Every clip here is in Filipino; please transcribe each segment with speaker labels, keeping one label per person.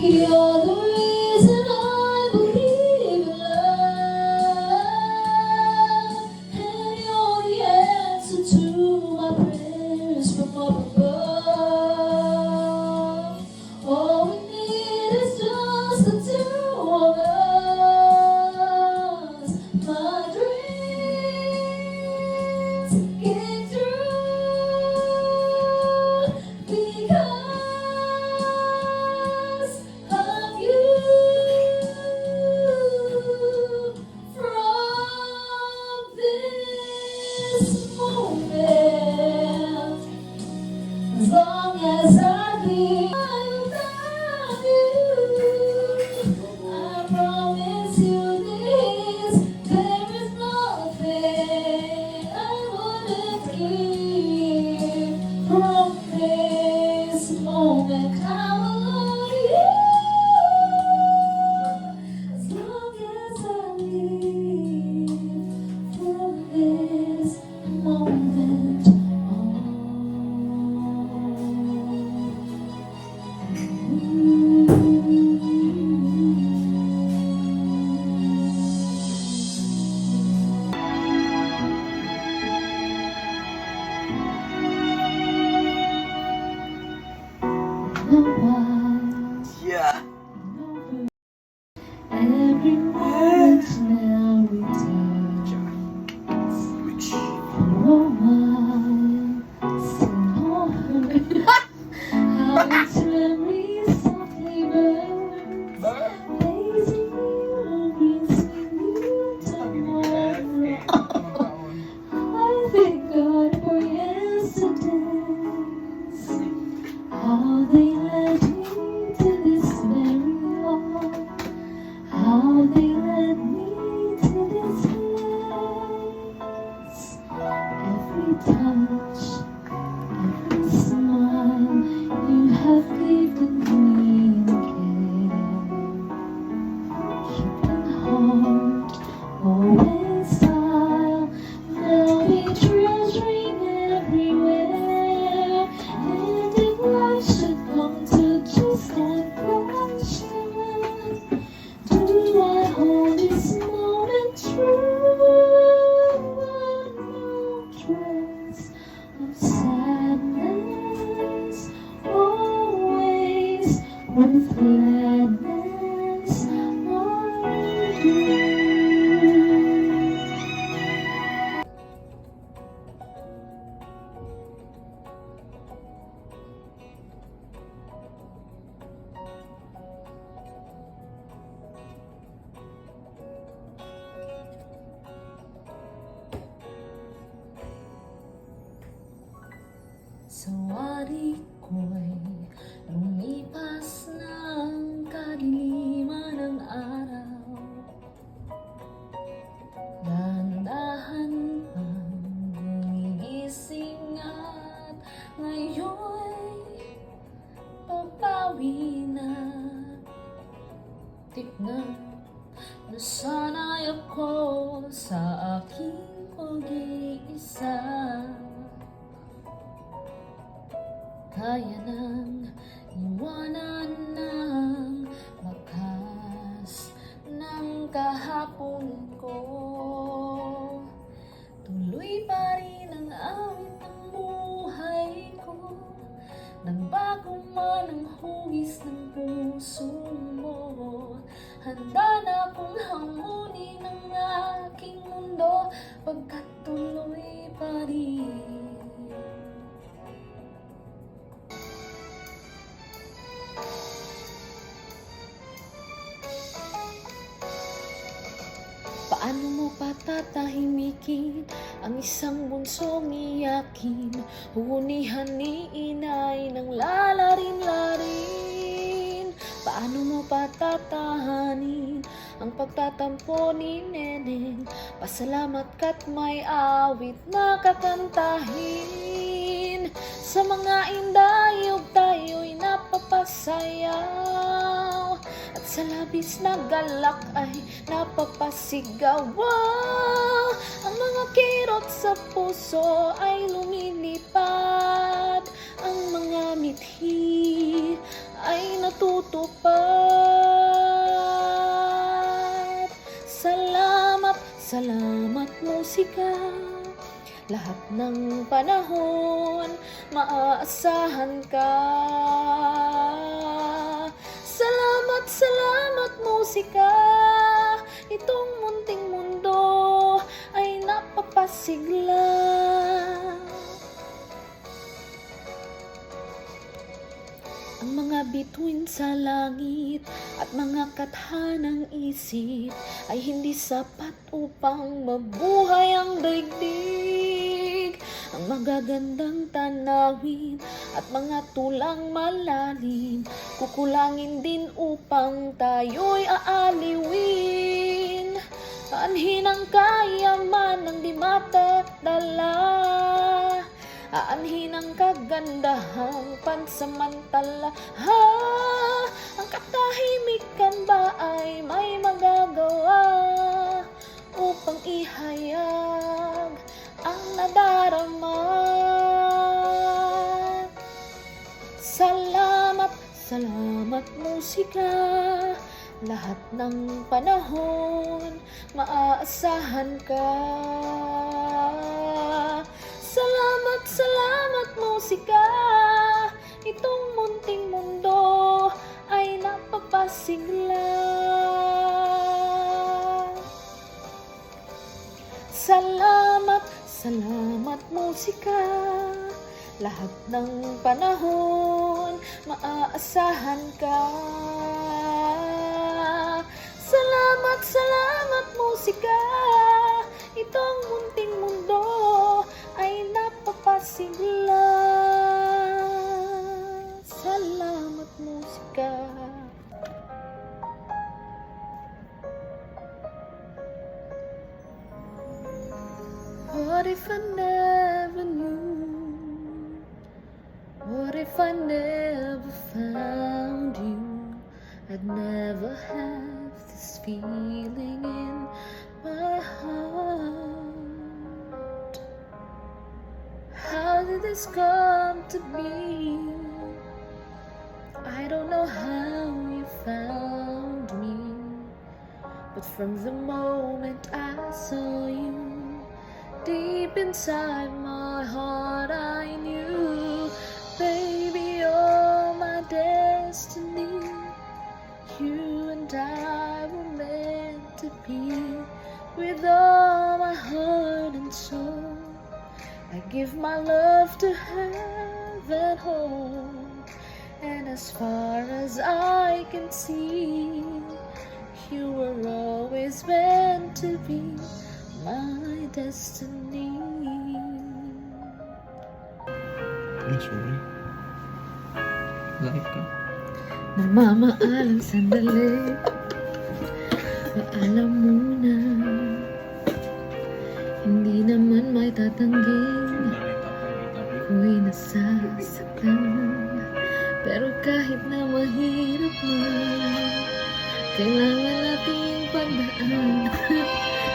Speaker 1: You're the reason I believe in love, and you're the answer to my prayers from up above. All we need is just the two of us. My dreams get through because of you. From this moment, as long as I live, I love you. I promise you this, there is nothing I wouldn't give. From this moment, I will love you. As long as I live, from this moment
Speaker 2: Yeah.
Speaker 1: every moment now returns. For a while, still on how its memories softly burn, blazing memories you tomorrow. I thank God for yesterdays, how they led me to this very heart, how they led me to this place. Every touch, every smile you have given me in care. Keeping heart, always style, they'll be treasuring everywhere. And if life should come to just one question, do I hold this moment true? No trace of sadness, always with gladness on you. Sa wari ko'y lumipas ng kadiliman ng araw. Dahan-dahan pang gumigising at ngayon'y papawi na. Tignan, nasanay ako sa aking pag-iisa. Kaya nang iwanan ng bakas ng kahapon ko. Tuloy pa rin ang awit ng buhay ko. Nagbago man ang hugis ng puso mo. Handa na akong hamunin ang aking mundo pagkat tuloy pa rin. Paano mo patatahimikin ang isang bunsong iyakin? Hunihan ni inay ng lalarin-larin. Paano mo patatahanin ang pagtatampo ni Neneng? Pasalamat ka't may awit na kakantahin. Sa mga indayog tayo'y napapasayaw, at sa labis na galak ay napapasigaw. Wow! Ang mga kirot sa puso ay lumilipad, ang mga mithi ay natutupad. musika. Lahat ng panahon, maaasahan ka. Salamat, salamat musika. Itong munting mundo ay napapasigla. Ang mga bituin sa langit at mga kathanang isip ay hindi sapat upang mabuhay ang daigdig. Ang magagandang tanawin at mga tulang malalim kukulangin din upang tayo'y aaliwin. Aanhin ang kayaman ng di matatala, aanhin ang kagandahang pansamantala. Ang katahimikan ba ay may magagawa upang ihayag ang nadarama? Salamat, salamat musika. Lahat ng panahon, maaasahan ka. Salamat, salamat musika. Itong munting mundo ay napapasigla. Salamat, salamat musika. Lahat ng panahon, maaasahan ka. Salamat, salamat musika. Itong munting mundo ay napapasigla. Salamat musika. What if I never knew? What if I never found you? I'd never have this feeling in my heart. How did this come to be? I don't know how you found me, but from the moment I saw you, deep inside my heart I knew, baby, you're my destiny. You and I were meant to be. With all my heart and soul, I give my love to heaven home. And as far as I can see, you were always meant to be my destiny.
Speaker 2: Sorry. Like ka.
Speaker 1: Namamaalang sandali, paalam muna. Hindi naman may tatangging ako'y nasasaktan. Pero kahit na mahirap man, kailangan nating pagdaan.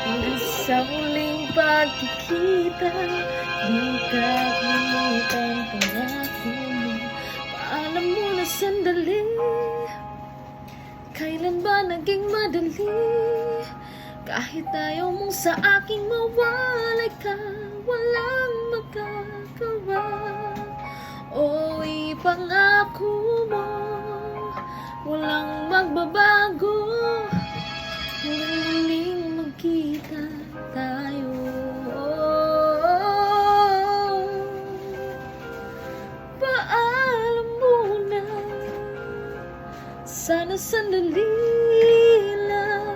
Speaker 1: Hanggang sa muling pagkikita, di kakalimutan pangako mo. Paalam muna sandali, kailan ba naging madali? Kahit ayaw mong sa aking mawalay ka, walang magagawa. O ipangako mo, walang magbabago. Hanggang muling magkita tayo. Paalam muna, sana sandali lang.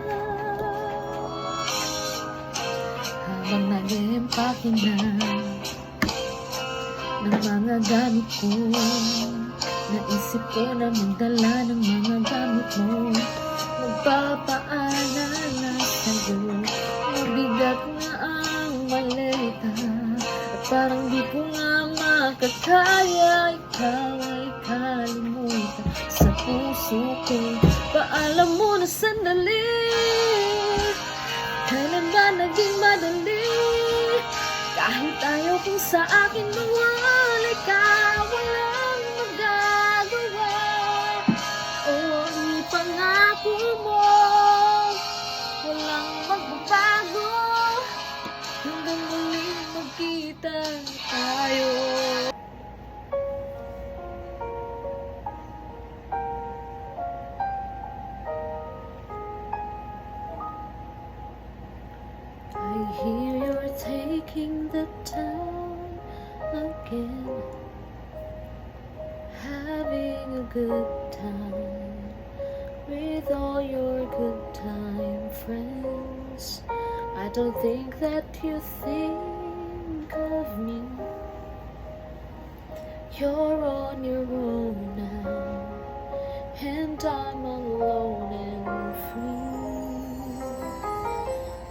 Speaker 1: Habang nag-empake na ng mga gamit ko, naisip ko na magdala ng mga gamit mo. Magpapaalala sa'yo, mabigat na ang maleta, at parang di ko nga makakaya. Ikaw ay kalimutan sa puso ko. Paalam mo na sandali, kailan ba naging madali? Kahit ayaw kong sa akin mawalay ka, walang magagawa. O ipangako mo, walang magbabago. Hanggang making the town again, having a good time with all your good time friends. I don't think that you think of me. You're on your own now, and I'm alone and free.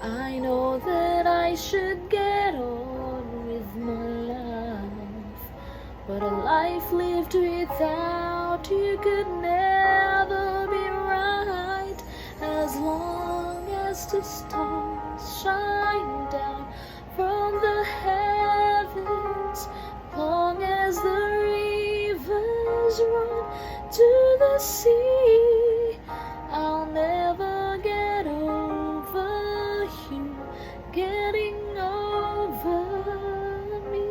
Speaker 1: I know that I should get on with my life, but a life lived without you could never be right. As long as the stars shine down from the heavens, long as the rivers run to the sea, I'll never get over you getting over me.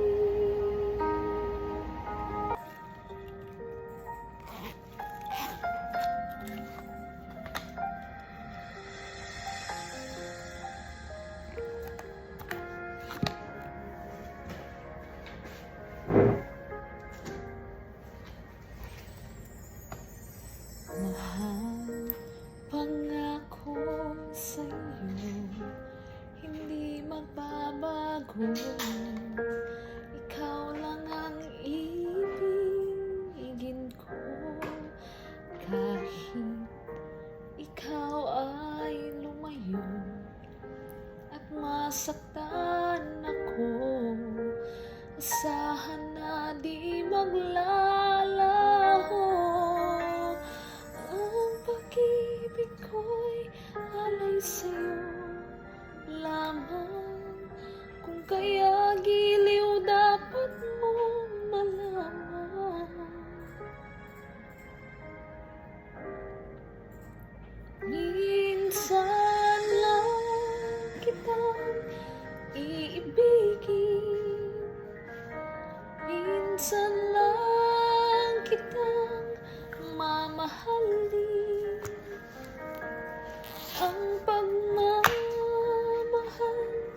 Speaker 1: Mahal, pangako sa'yo, hindi magbabago. Ikaw lang ang ibigin ko, kahit ikaw ay lumayo at masaktan ako. Asahan na di maglalaho. Ang pag-ibig ko'y alay sa'yo lamang, kung kaya giliw dapat mong malaman. Minsan lang kitang iibigin, minsan lang kitang mamahalin. Ang pagmamahal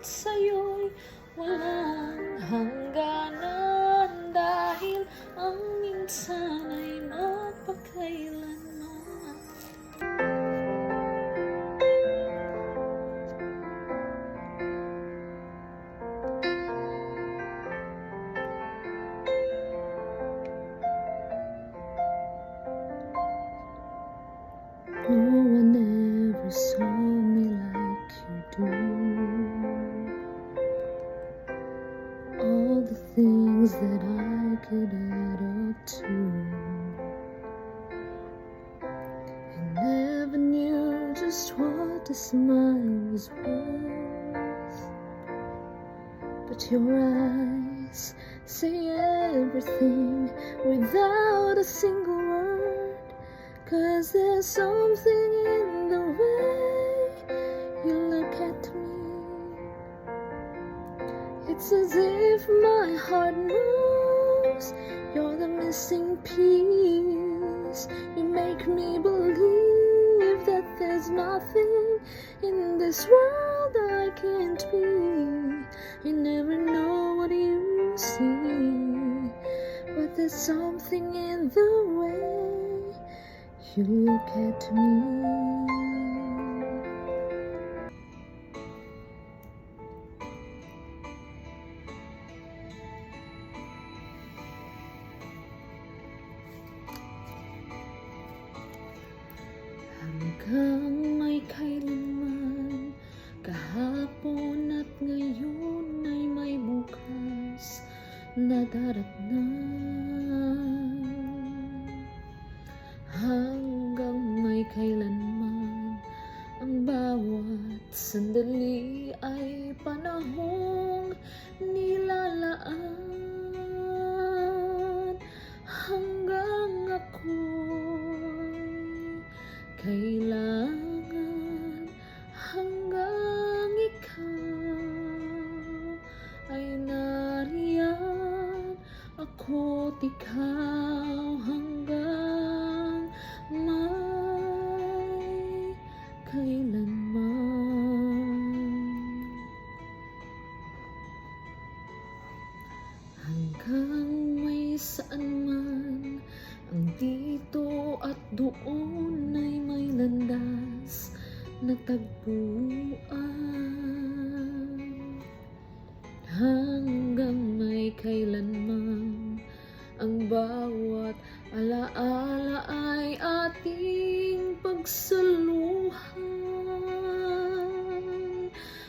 Speaker 1: sa'yo'y walang hangganan, dahil ang minsan ay mapagkailanman. No one ever saw me like you do. All the things that I could add up to, I never knew just what a smile was worth. But your eyes say everything without a single word. 'Cause there's something in the way you look at me. It's as if my heart knows you're the missing piece. You make me believe that there's nothing in this world I can't be. You never know what you see, but there's something in the way you look at me. Hanggang may kailanman, kahapon at ngayon ay may bukas na daratnan. Hanggang may kailanman, ang bawat sandali ay panahong nilalaan. Hanggang ako'y kailangan, hanggang ikaw ay nariyan, ako't ikaw hanggang may kailanman. doon ay may landas na tagpuan, hanggang may kailanman ang bawat alaala ay ating pagsaluhan,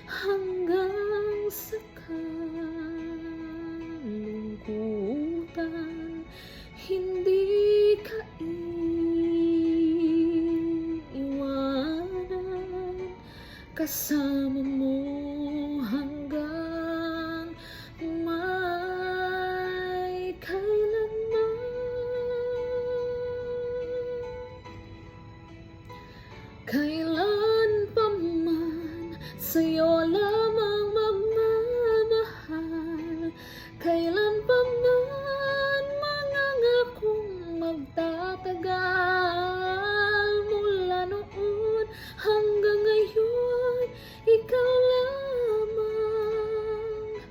Speaker 1: hanggang sa kalungkutan hindi ka iiwanan, kasama mo hanggang may kailanman. Kailan pa man sa'yo lamang magmamahal, kailan pa man mangangakong magtatagal, mula noon hanggang ngayon ikaw lamang,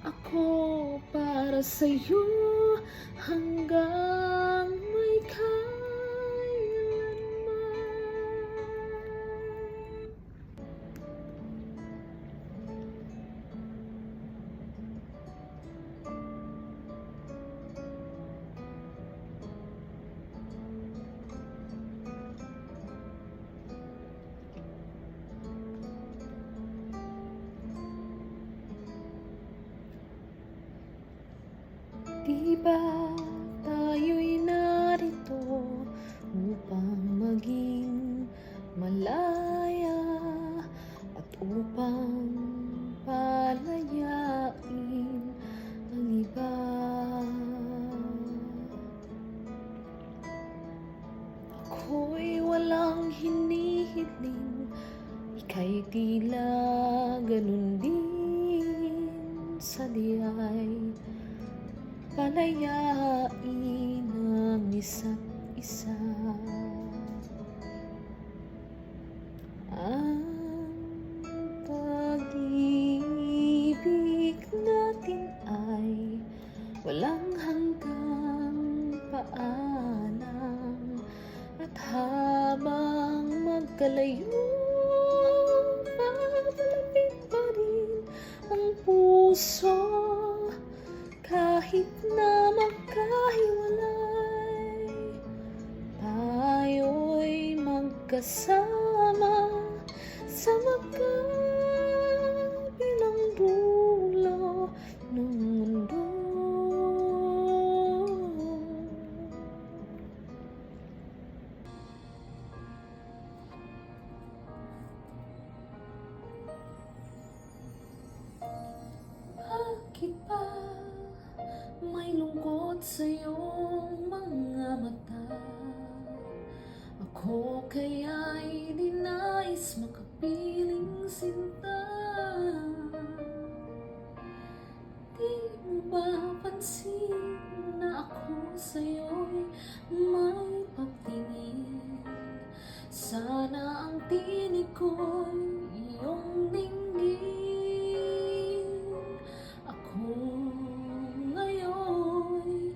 Speaker 1: ako para sa'yo hanggang may kailanman. Di ba tayo'y narito upang maging malaya at upang palayain ang iba? Ako'y walang hinihiling, ika'y tila ganun din, sadiya'y palayain ang isa't isa. Ang pag-ibig natin ay walang hanggang paalam, at habang magkalayo papalapit pa rin ang puso, kahit na magkahiwalay, tayo'y magkasama sa magkabilang dulo ng mundo. Bakit ba may lungkot sa iyong mga mata? Ako kaya'y di nais makapiling sinta. Di mo ba pansin na ako sa'yo'y may pagtingin? Sana ang tinig ko'y iyong dinggin. Ako ngayon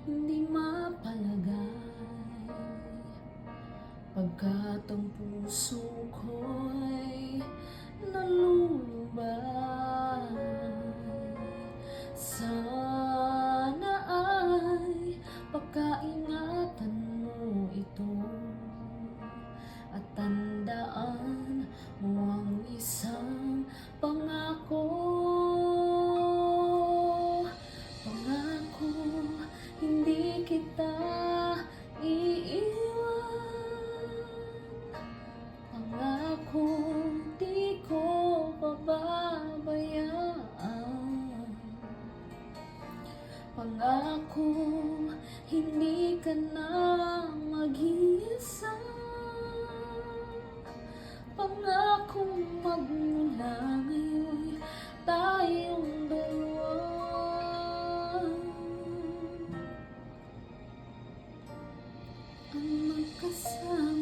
Speaker 1: hindi mapalagay, pagkat ang puso ko'y nalulubay. Sana ay pagkaingatan mo ito, at tandaan mo ang isang pangako. Pangako, hindi kita iiwan. Pangako, di ko pababayaan. Pangako, hindi ka na mag-iisa. Pangako, magmula ngayon tayong dalawa ang magkasama.